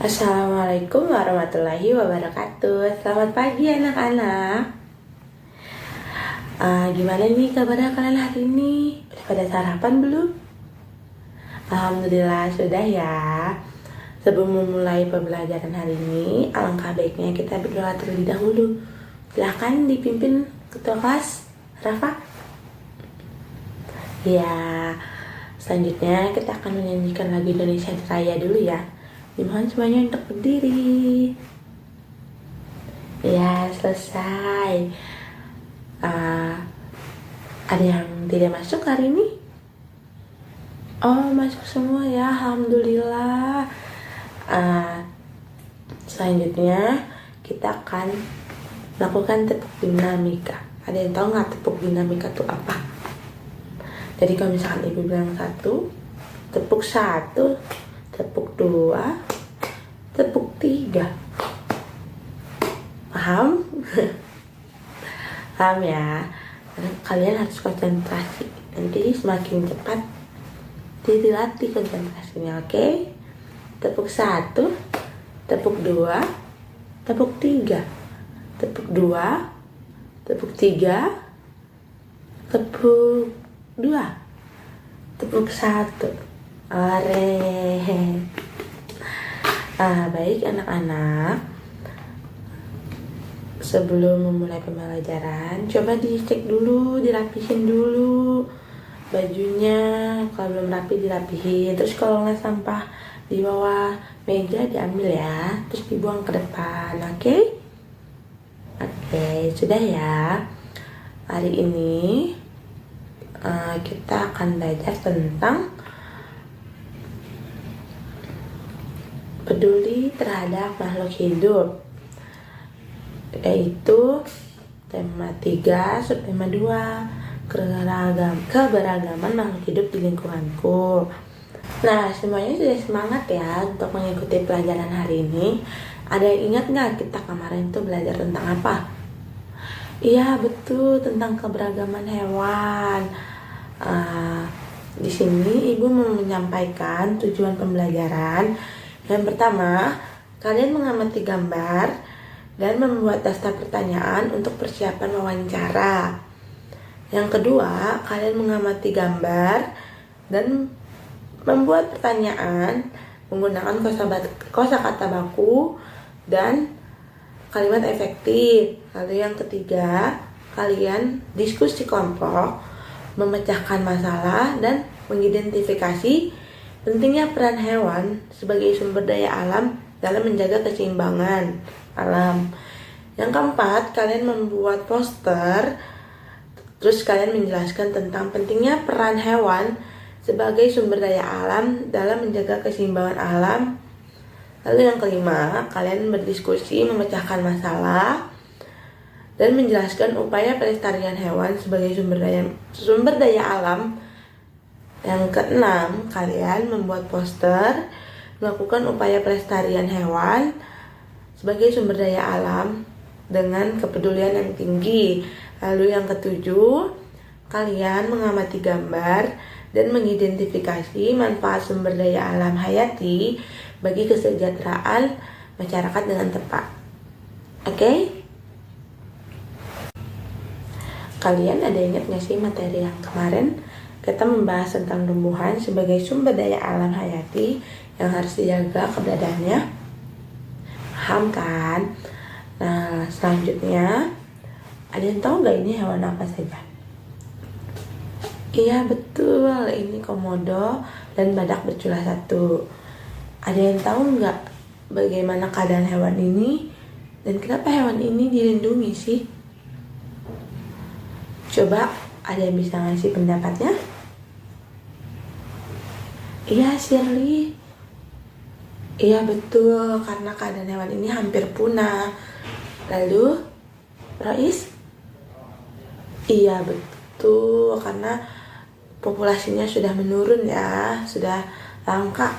Assalamualaikum warahmatullahi wabarakatuh. Selamat pagi anak-anak. Gimana nih kabarnya kalian hari ini? Udah pada sarapan belum? Alhamdulillah sudah ya. Sebelum memulai pembelajaran hari ini, alangkah baiknya kita berdoa terlebih dahulu. Silahkan dipimpin ketua kelas, Rafa. Ya, selanjutnya kita akan menyanyikan lagu Indonesia Raya dulu ya. Dimohon semuanya untuk berdiri. Ya, selesai. Ada yang tidak masuk hari ini? Oh, masuk semua ya, alhamdulillah. Selanjutnya kita akan melakukan tepuk dinamika. Ada yang tahu nggak tepuk dinamika itu apa? Jadi kalau misalkan ibu bilang satu, tepuk satu, tepuk dua, tepuk tiga. Paham? Paham ya? Kalian harus konsentrasi. Nanti semakin cepat dilatih konsentrasinya, oke? Tepuk satu, tepuk dua, tepuk tiga, tepuk dua, tepuk tiga, tepuk dua, tepuk satu. Baik anak-anak, sebelum memulai pembelajaran, coba dicek dulu, dirapihin dulu bajunya. Kalau belum rapi dirapihin. Terus kalau nggak sampah di bawah meja diambil ya, terus dibuang ke depan, oke? Oke, sudah ya. Hari ini kita akan belajar tentang peduli terhadap makhluk hidup, yaitu tema 3, subtema 2, keberagaman makhluk hidup di lingkunganku. Nah, semuanya sudah semangat ya untuk mengikuti pelajaran hari ini. Ada yang ingat nggak kita kemarin itu belajar tentang apa? Iya, betul, tentang keberagaman hewan. Di sini ibu mau menyampaikan tujuan pembelajaran. Yang pertama, kalian mengamati gambar dan membuat daftar pertanyaan untuk persiapan wawancara. Yang kedua, kalian mengamati gambar dan membuat pertanyaan menggunakan kosakata baku dan kalimat efektif. Lalu yang ketiga, kalian diskusi kelompok, memecahkan masalah dan mengidentifikasi pentingnya peran hewan sebagai sumber daya alam dalam menjaga keseimbangan alam. Yang keempat, kalian membuat poster, terus kalian menjelaskan tentang pentingnya peran hewan sebagai sumber daya alam dalam menjaga keseimbangan alam. Lalu yang kelima, kalian berdiskusi, memecahkan masalah dan menjelaskan upaya pelestarian hewan sebagai sumber daya alam. Yang keenam, kalian membuat poster, melakukan upaya pelestarian hewan sebagai sumber daya alam dengan kepedulian yang tinggi. Lalu yang ketujuh, kalian mengamati gambar dan mengidentifikasi manfaat sumber daya alam hayati bagi kesejahteraan masyarakat dengan tepat. Oke? Kalian ada ingat gak sih materi yang kemarin? Kita membahas tentang tumbuhan sebagai sumber daya alam hayati yang harus dijaga keberadaannya. Paham kan? Nah, selanjutnya, ada yang tahu gak ini hewan apa saja? Iya, betul, ini komodo dan badak bercula satu. Ada yang tahu nggak bagaimana keadaan hewan ini dan kenapa hewan ini dilindungi sih? Coba ada yang bisa ngasih pendapatnya? Iya, Shirley. Iya, betul, karena keadaan hewan ini hampir punah. Lalu, Rois? Iya, betul, karena populasinya sudah menurun ya, sudah langka.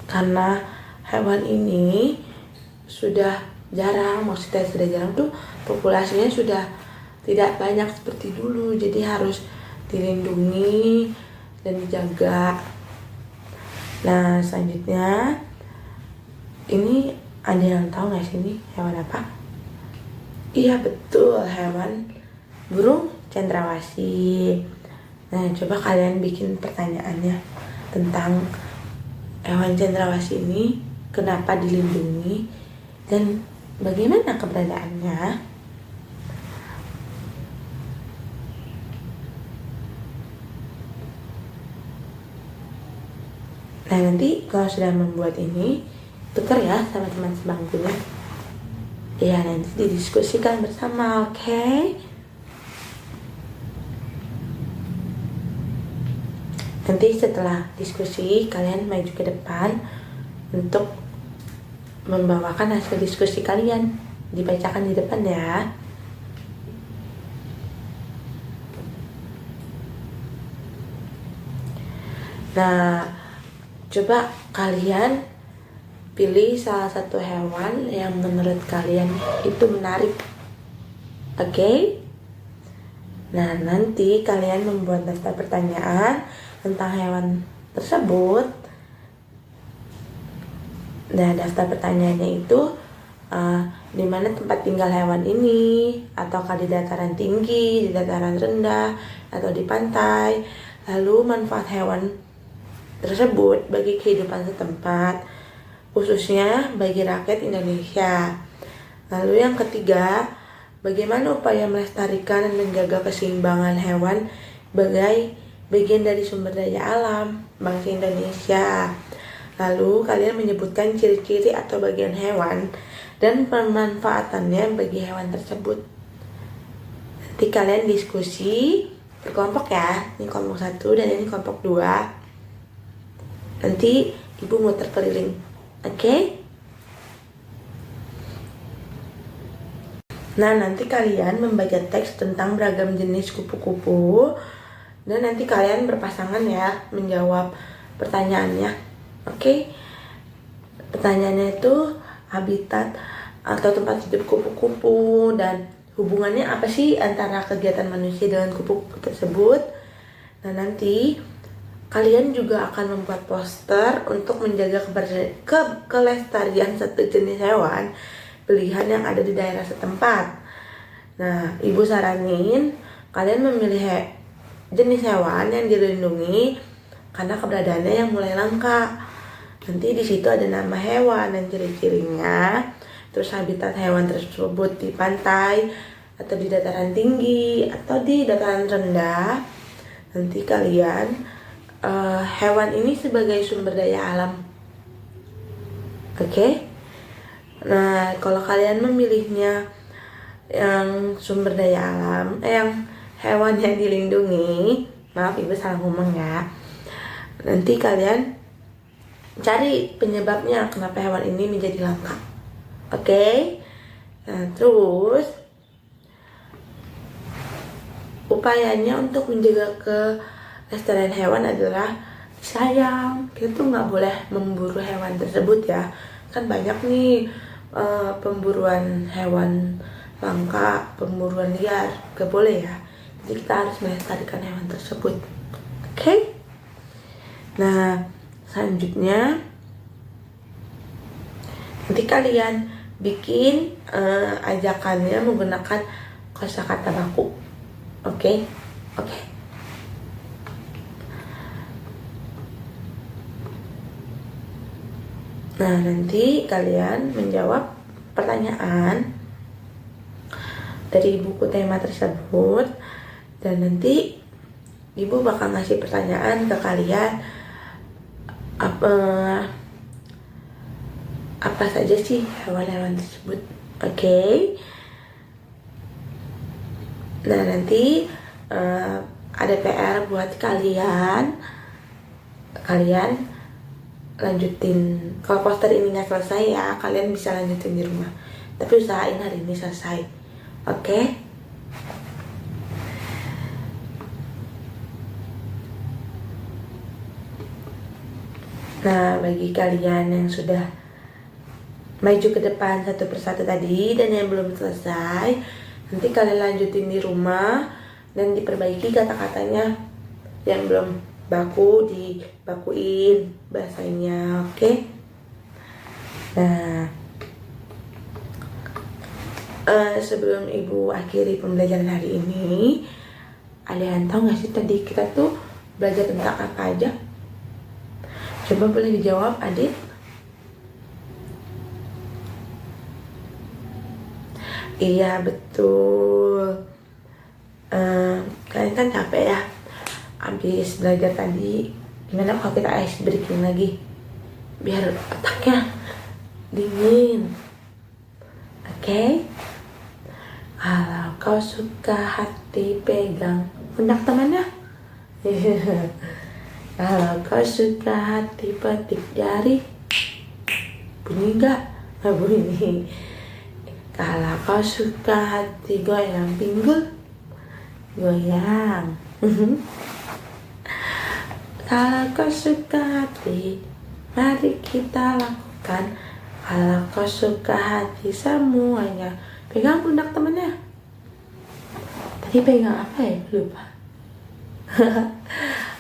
Karena hewan ini sudah jarang, maksudnya sudah jarang tuh populasinya sudah tidak banyak seperti dulu, jadi harus dilindungi dan dijaga. Nah, selanjutnya ini ada yang tahu nggak sih ini hewan apa? Iya betul, hewan burung cendrawasih. Nah, coba kalian bikin pertanyaannya tentang hewan cendrawasih ini, kenapa dilindungi dan bagaimana keberadaannya. Nah, nanti kalau sudah membuat ini, tukar ya sama teman sebangkunya. Ya, nanti didiskusikan bersama, oke? Nanti setelah diskusi, kalian maju ke depan untuk membawakan hasil diskusi kalian. Dibacakan di depan ya. Nah, coba kalian pilih salah satu hewan yang menurut kalian itu menarik. Oke? Nah, nanti kalian membuat daftar pertanyaan tentang hewan tersebut. Nah, daftar pertanyaannya itu di mana tempat tinggal hewan ini, ataukah di dataran tinggi, di dataran rendah, atau di pantai. Lalu manfaat hewan tersebut bagi kehidupan setempat, khususnya bagi rakyat Indonesia. Lalu yang ketiga, bagaimana upaya melestarikan dan menjaga keseimbangan hewan sebagai bagian dari sumber daya alam bangsa Indonesia. Lalu kalian menyebutkan ciri-ciri atau bagian hewan dan pemanfaatannya bagi hewan tersebut. Nanti kalian diskusi berkelompok ya. Ini kelompok 1 dan ini kelompok 2. Nanti ibu muter keliling. Oke? Nah, nanti kalian membaca teks tentang beragam jenis kupu-kupu dan nanti kalian berpasangan ya menjawab pertanyaannya. Oke? Pertanyaannya itu habitat atau tempat hidup kupu-kupu dan hubungannya apa sih antara kegiatan manusia dengan kupu-kupu tersebut. Nah, nanti kalian juga akan membuat poster untuk menjaga kelestarian satu jenis hewan pilihan yang ada di daerah setempat. Nah, ibu saranin kalian memilih jenis hewan yang dilindungi karena keberadaannya yang mulai langka. Nanti di situ ada nama hewan dan ciri-cirinya, terus habitat hewan tersebut di pantai atau di dataran tinggi atau di dataran rendah. Nanti kalian hewan ini sebagai sumber daya alam. Oke? Nah, kalau kalian memilihnya yang sumber daya alam, yang hewan yang dilindungi, maaf ibu salah ngomong ya. Nanti kalian cari penyebabnya kenapa hewan ini menjadi langka. Oke? Nah, terus upayanya untuk menjaga kelestarian hewan adalah sayang, kita tuh nggak boleh memburu hewan tersebut ya. Kan banyak nih pemburuan hewan langka, pemburuan liar, gak boleh ya. Jadi kita harus melestarikan hewan tersebut. Oke? Nah, selanjutnya nanti kalian bikin ajakannya menggunakan kosakata baku. Oke? Nah, nanti kalian menjawab pertanyaan dari buku tema tersebut dan nanti ibu bakal ngasih pertanyaan ke kalian apa saja sih hewan-hewan tersebut. Oke? Nah, nanti ada PR buat kalian lanjutin. Kalau poster ini nggak selesai ya, kalian bisa lanjutin di rumah. Tapi usahain hari ini selesai. Oke? Nah, bagi kalian yang sudah maju ke depan satu persatu tadi dan yang belum selesai, nanti kalian lanjutin di rumah dan diperbaiki kata-katanya yang belum baku dibakuin bahasanya, oke? Nah, sebelum ibu akhiri pembelajaran hari ini, ada yang tahu nggak sih tadi kita tuh belajar tentang apa aja? Coba boleh dijawab, Adit. Iya, betul. Kalian kan capek ya habis belajar tadi. Gimana kalau kita ice breaking lagi biar otaknya dingin, oke? Kalau kau suka hati pegang pundak temannya. Kalau kau suka hati petik jari. Bunyi nggak? Nggak bunyi. Kalau kau suka hati goyang pinggul, goyang. Kalau kau suka hati, mari kita lakukan. Kalau kau suka hati semuanya, pegang pundak temennya. Tadi pegang apa ya? Lupa.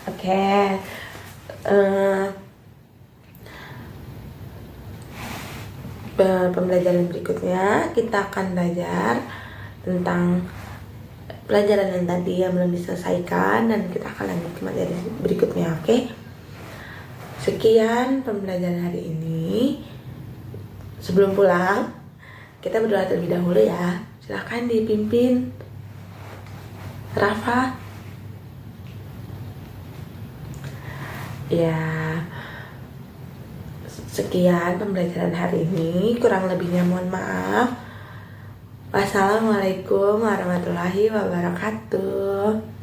Oke. Pembelajaran berikutnya kita akan belajar tentang pelajaran yang tadi yang belum diselesaikan, dan kita akan lanjut ke materi berikutnya, oke? Sekian pembelajaran hari ini. Sebelum pulang, kita berdoa terlebih dahulu ya. Silahkan dipimpin Rafa. Ya, sekian pembelajaran hari ini. Kurang lebihnya mohon maaf. Wassalamualaikum warahmatullahi wabarakatuh.